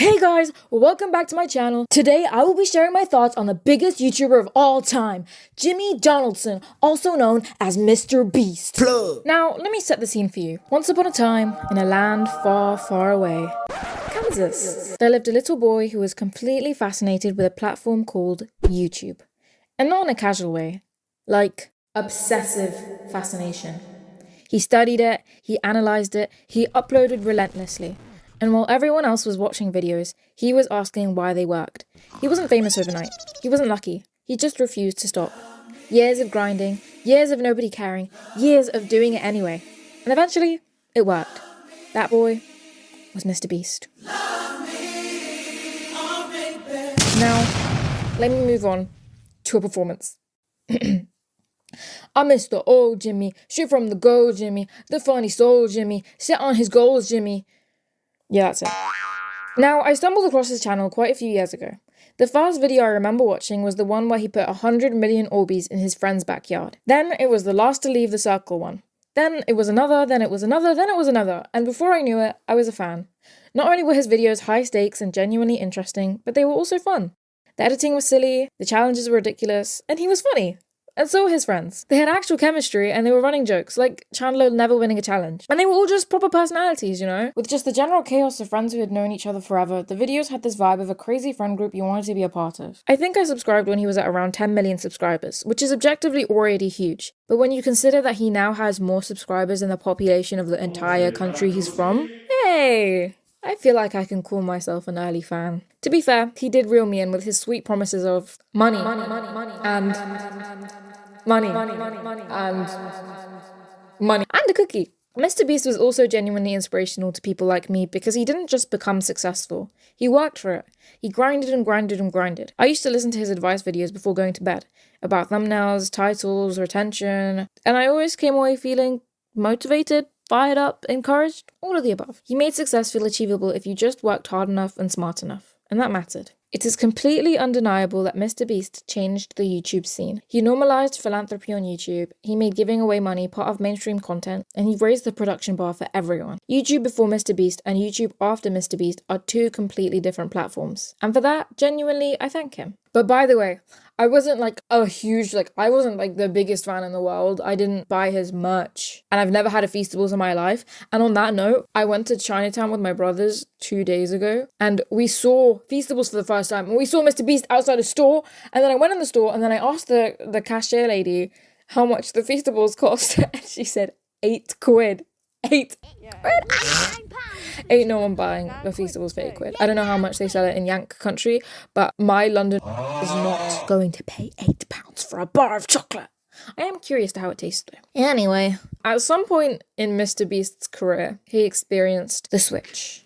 Hey guys, welcome back to my channel. Today I will be sharing my thoughts on the biggest YouTuber of all time, Jimmy Donaldson, also known as Mr. Beast. Plug. Now, let me set the scene for you. Once upon a time, in a land far, far away, Kansas, there lived a little boy who was completely fascinated with a platform called YouTube. And not in a casual way, like obsessive fascination. He studied it, he analyzed it, he uploaded relentlessly. And while everyone else was watching videos, he was asking why they worked. He wasn't famous overnight. He wasn't lucky. He just refused to stop. Years of grinding, years of nobody caring, years of doing it anyway. And eventually, it worked. That boy was Mr. Beast. Now, let me move on to a performance. I miss the old Jimmy, shoot from the goal Jimmy, the funny soul Jimmy, sit on his goals Jimmy. Yeah, that's it. Now, I stumbled across his channel quite a few years ago. The first video I remember watching was the one where he put 100 million Orbeez in his friend's backyard. Then it was the last to leave the circle one. Then it was another, then it was another, then it was another. And before I knew it, I was a fan. Not only were his videos high stakes and genuinely interesting, but they were also fun. The editing was silly, the challenges were ridiculous, and he was funny. And so were his friends. They had actual chemistry and they were running jokes, like Chandler never winning a challenge. And they were all just proper personalities, you know? With just the general chaos of friends who had known each other forever, the videos had this vibe of a crazy friend group you wanted to be a part of. I think I subscribed when he was at around 10 million subscribers, which is objectively already huge. But when you consider that he now has more subscribers than the population of the entire country he's from, hey! I feel like I can call myself an early fan. To be fair, he did reel me in with his sweet promises of money, and money, and a cookie. Mr. Beast was also genuinely inspirational to people like me because he didn't just become successful. He worked for it. He grinded and grinded and grinded. I used to listen to his advice videos before going to bed about thumbnails, titles, retention, and I always came away feeling motivated, fired up, encouraged, all of the above. He made success feel achievable if you just worked hard enough and smart enough, and that mattered. It is completely undeniable that Mr. Beast changed the YouTube scene. He normalized philanthropy on YouTube, he made giving away money part of mainstream content, and he raised the production bar for everyone. YouTube before Mr. Beast and YouTube after Mr. Beast are two completely different platforms. And for that, genuinely, I thank him. But by the way, I wasn't the biggest fan in the world. I didn't buy his merch. And I've never had a Feastables in my life. And on that note, I went to Chinatown with my brothers 2 days ago. And we saw Feastables for the first time. And we saw Mr. Beast outside a store. And then I went in the store and then I asked the cashier lady how much the Feastables cost. And she said, 8 quid. 8 quid. Ain't no one buying the Feastables for 8 quid. I don't know how much they sell it in Yank country, but my London is not going to pay £8 for a bar of chocolate. I am curious to how it tastes though. Anyway, at some point in Mr. Beast's career, he experienced the switch.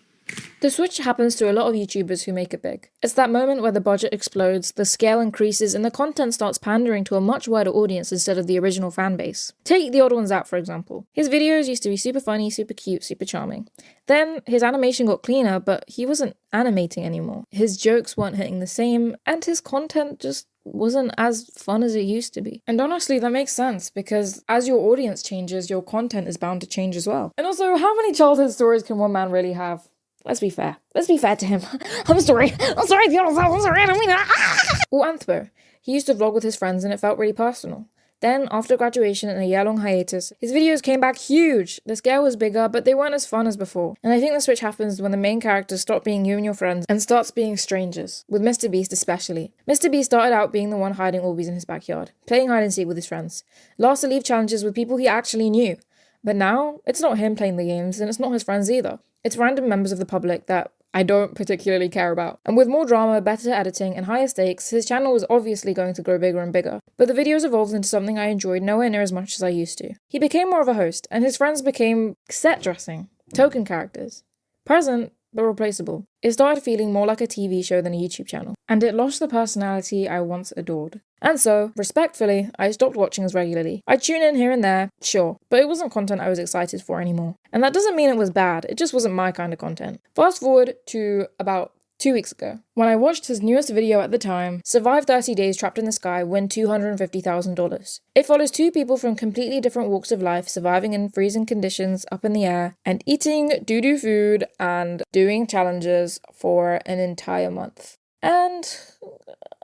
The switch happens to a lot of YouTubers who make it big. It's that moment where the budget explodes, the scale increases, and the content starts pandering to a much wider audience instead of the original fan base. Take The Odd Ones Out, for example. His videos used to be super funny, super cute, super charming. Then his animation got cleaner, but he wasn't animating anymore. His jokes weren't hitting the same, and his content just wasn't as fun as it used to be. And honestly, that makes sense, because as your audience changes, your content is bound to change as well. And also, how many childhood stories can one man really have? Let's be fair. Let's be fair to him. I'm sorry. I'm sorry, I don't mean that. Or Anthro. He used to vlog with his friends and it felt really personal. Then, after graduation and a year-long hiatus, his videos came back huge. The scale was bigger, but they weren't as fun as before. And I think the switch happens when the main character stops being you and your friends and starts being strangers. With Mr. Beast especially. Mr. Beast started out being the one hiding Orbeez in his backyard, playing hide and seek with his friends. Last to leave challenges with people he actually knew. But now, it's not him playing the games, and it's not his friends either. It's random members of the public that I don't particularly care about. And with more drama, better editing, and higher stakes, his channel was obviously going to grow bigger and bigger. But the videos evolved into something I enjoyed nowhere near as much as I used to. He became more of a host, and his friends became set dressing, token characters. Present, but replaceable. It started feeling more like a TV show than a YouTube channel. And it lost the personality I once adored. And so, respectfully, I stopped watching as regularly. I'd tune in here and there, sure, but it wasn't content I was excited for anymore. And that doesn't mean it was bad, it just wasn't my kind of content. Fast forward to about 2 weeks ago, when I watched his newest video at the time, Survive 30 Days Trapped in the Sky, Win $250,000. It follows two people from completely different walks of life surviving in freezing conditions up in the air and eating doo-doo food and doing challenges for an entire month. And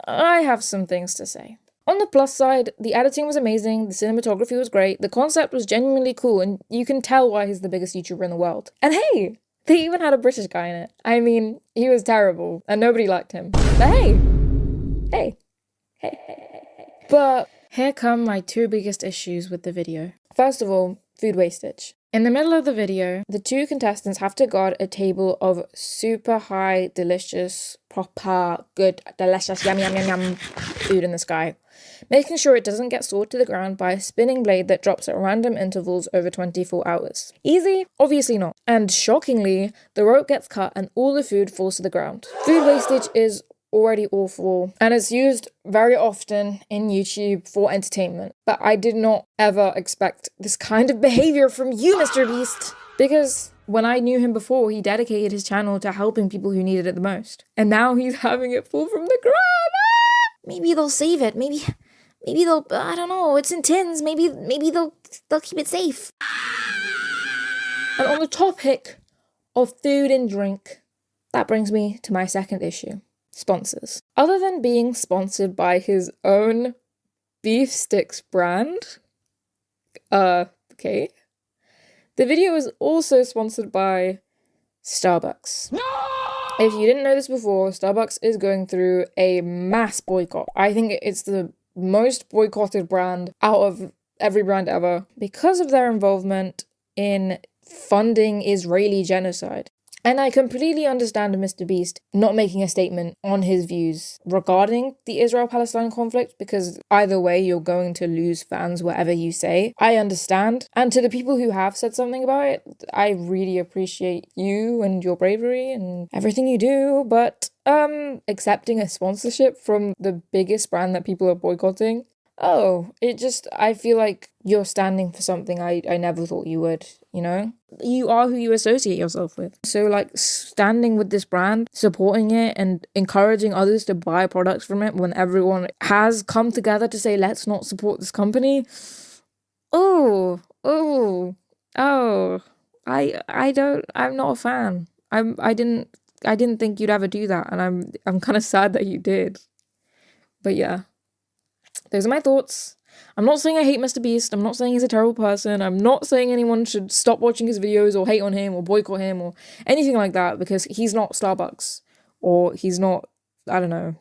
I have some things to say. On the plus side, the editing was amazing, the cinematography was great, the concept was genuinely cool, and you can tell why he's the biggest YouTuber in the world. And hey, they even had a British guy in it. I mean, he was terrible, and nobody liked him. But hey. But here come my two biggest issues with the video. First of all, food wastage. In the middle of the video, the two contestants have to guard a table of super high, delicious, proper, good, delicious, yum, yum, yum, yum food in the sky, making sure it doesn't get sawed to the ground by a spinning blade that drops at random intervals over 24 hours. Easy? Obviously not. And shockingly, the rope gets cut and all the food falls to the ground. Food wastage is already awful, and it's used very often in YouTube for entertainment. But I did not ever expect this kind of behavior from you, MrBeast, because when I knew him before, he dedicated his channel to helping people who needed it the most. And now he's having it fall from the ground. Maybe they'll save it. Maybe they'll, I don't know, it's in tins. Maybe they'll keep it safe. And on the topic of food and drink, that brings me to my second issue. Sponsors. Other than being sponsored by his own beef sticks brand, okay. The video is also sponsored by Starbucks. No! If you didn't know this before, Starbucks is going through a mass boycott. I think it's the most boycotted brand out of every brand ever because of their involvement in funding Israeli genocide. And I completely understand MrBeast not making a statement on his views regarding the Israel-Palestine conflict, because either way, you're going to lose fans whatever you say. I understand. And to the people who have said something about it, I really appreciate you and your bravery and everything you do. But accepting a sponsorship from the biggest brand that people are boycotting, I feel like you're standing for something I never thought you would, you know? You are who you associate yourself with. So, like, standing with this brand, supporting it, and encouraging others to buy products from it when everyone has come together to say, let's not support this company. I'm not a fan. I didn't think you'd ever do that, and I'm kind of sad that you did. But yeah. Those are my thoughts. I'm not saying I hate MrBeast. I'm not saying he's a terrible person. I'm not saying anyone should stop watching his videos or hate on him or boycott him or anything like that, because he's not Starbucks, or he's not, I don't know,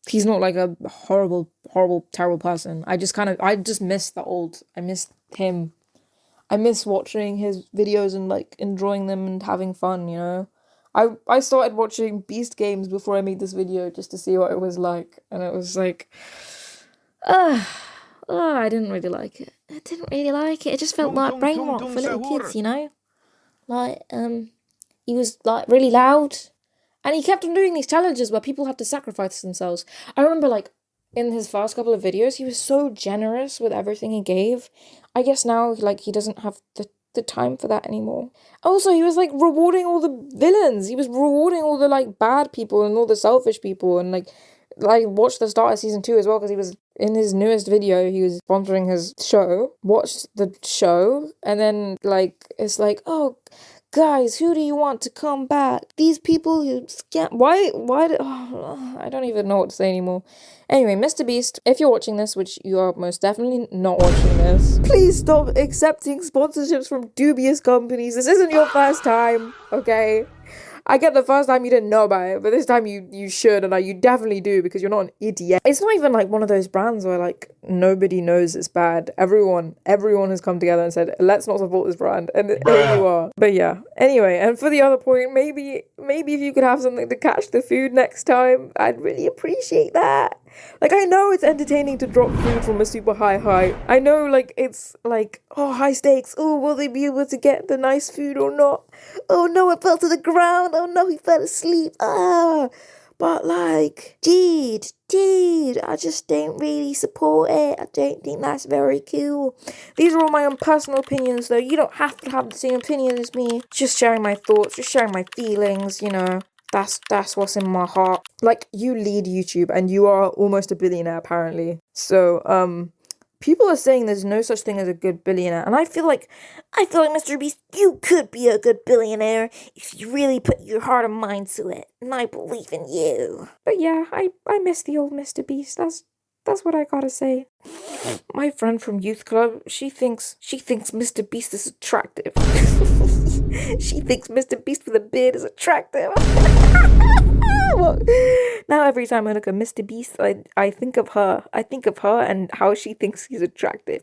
he's not like a horrible, terrible person. I just miss I miss him. I miss watching his videos and like enjoying them and having fun, you know? I started watching Beast Games before I made this video just to see what it was like, and it was like, I didn't really like it. It just felt like brain rot for little kids, you know? Like, he was, like, really loud. And he kept on doing these challenges where people had to sacrifice themselves. I remember, like, in his first couple of videos, he was so generous with everything he gave. I guess now, like, he doesn't have the time for that anymore. Also, he was, like, rewarding all the villains. He was rewarding all the, like, bad people and all the selfish people, and, like, watched the start of season 2 as well, because he was in his newest video, he was sponsoring his show. Watched the show, and then like it's like, oh guys, who do you want to come back? These people who scam. I don't even know what to say anymore. Anyway, MrBeast, if you're watching this, which you are most definitely not watching this, please stop accepting sponsorships from dubious companies. This isn't your first time, okay? I get the first time you didn't know about it, but this time you should, and you definitely do, because you're not an idiot. It's not even like one of those brands where like nobody knows it's bad. Everyone has come together and said, let's not support this brand, and here you are. But yeah, anyway, and for the other point, maybe if you could have something to catch the food next time, I'd really appreciate that. Like, I know it's entertaining to drop food from a super high height. I know, like, it's like, oh, high stakes. Oh, will they be able to get the nice food or not? Oh no, it fell to the ground. Oh no, he fell asleep. But like, dude, I just don't really support it. I don't think that's very cool. These are all my own personal opinions, though. You don't have to have the same opinion as me. Just sharing my thoughts, just sharing my feelings, you know. That's what's in my heart. Like, you lead YouTube and you are almost a billionaire apparently. So, people are saying there's no such thing as a good billionaire, and I feel like Mr. Beast, you could be a good billionaire if you really put your heart and mind to it. And I believe in you. But yeah, I miss the old Mr. Beast. That's what I gotta say. My friend from youth club, she thinks Mr. Beast is attractive. She thinks Mr. Beast with a beard is attractive. Well, now every time I look at Mr. Beast, I think of her. I think of her and how she thinks he's attractive.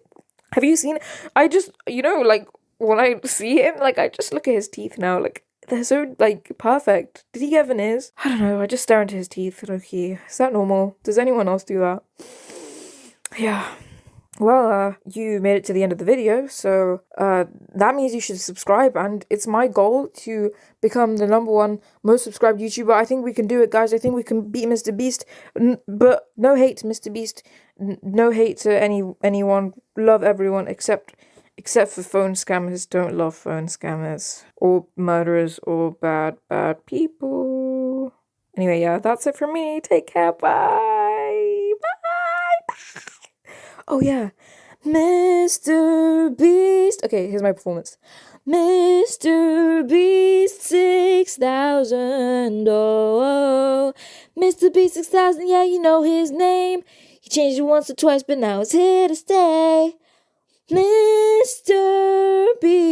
Have you seen? I just, like, when I see him, like, I just look at his teeth now, like, they're so, like, perfect. Did he get veneers? I don't know, I just stare into his teeth, okay. Is that normal? Does anyone else do that? Yeah. Well, you made it to the end of the video, so that means you should subscribe, and it's my goal to become the #1 most subscribed YouTuber. I think we can do it, guys. I think we can beat Mr. Beast, but no hate to Mr. Beast, no hate to anyone. Love everyone except for phone scammers. Don't love phone scammers or murderers or bad people. Anyway, yeah, that's it for me. Take care. Bye. Bye. Oh yeah, Mr. Beast. Okay, here's my performance. Mr. Beast 6000. Oh, Mr. Beast 6000. Yeah, you know his name. He changed it once or twice, but now it's here to stay. Mr. Beast.